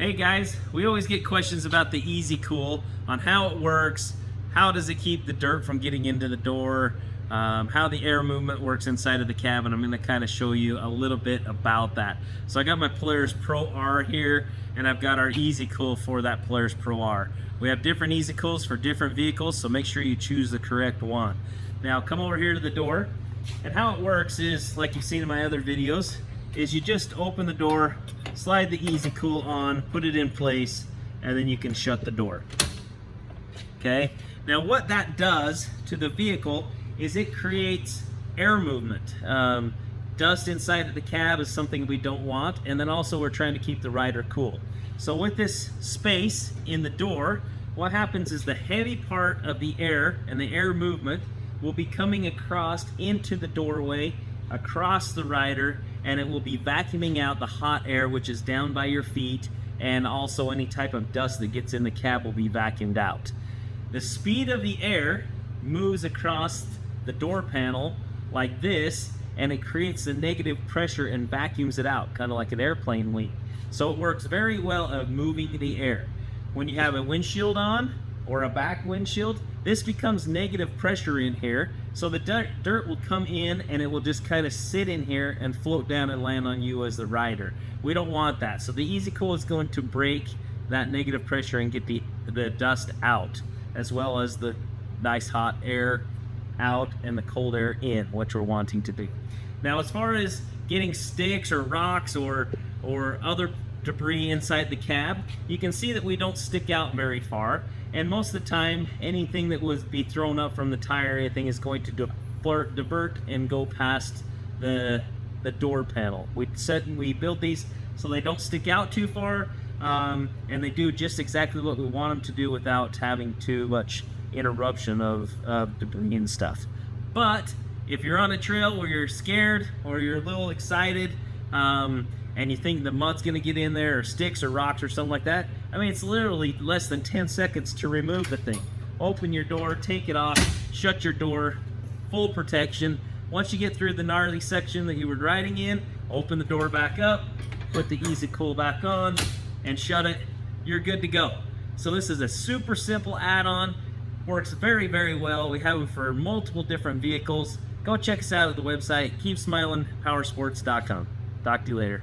Hey guys, we always get questions about the Easy-Cool on how it works, how does it keep the dirt from getting into the door, how the air movement works inside of the cabin. I'm going to kind of show you a little bit about that. So I got my Polaris Pro R here, and I've got our Easy-Cool for that Polaris Pro R. We have different Easy-Cools for different vehicles, so make sure you choose the correct one. Now come over here to the door, and how it works is, like you've seen in my other videos, is you just open the door, slide the Easy-Cool on, put it in place, and then you can shut the door. Okay? Now what that does to the vehicle is it creates air movement. Dust inside of the cab is something we don't want, and then also we're trying to keep the rider cool. So with this space in the door, what happens is the heavy part of the air and the air movement will be coming across into the doorway, across the rider, and it will be vacuuming out the hot air which is down by your feet, and also any type of dust that gets in the cab will be vacuumed out. The speed of the air moves across the door panel like this, and it creates a negative pressure and vacuums it out, kind of like an airplane wing. So it works very well at moving the air. When you have a windshield on or a back windshield, this becomes negative pressure in here, so the dirt will come in and it will just kind of sit in here and float down and land on you as the rider. We don't want that. So the Easy-Cool is going to break that negative pressure and get the dust out, as well as the nice hot air out and the cold air in, which we're wanting to do. Now as far as getting sticks or rocks or other debris inside the cab, you can see that we don't stick out very far, and most of the time anything that would be thrown up from the tire or anything is going to divert and go past the door panel. We build these so they don't stick out too far, and they do just exactly what we want them to do without having too much interruption of debris and stuff. But if you're on a trail where you're scared or you're a little excited, and you think the mud's gonna get in there, or sticks or rocks or something like that, I mean, it's literally less than 10 seconds to remove the thing. Open your door, take it off, shut your door, full protection. Once you get through the gnarly section that you were riding in, open the door back up, put the Easy-Cool back on, and shut it. You're good to go. So this is a super simple add-on. Works very, very well. We have them for multiple different vehicles. Go check us out at the website, keepsmilingpowersports.com. Talk to you later.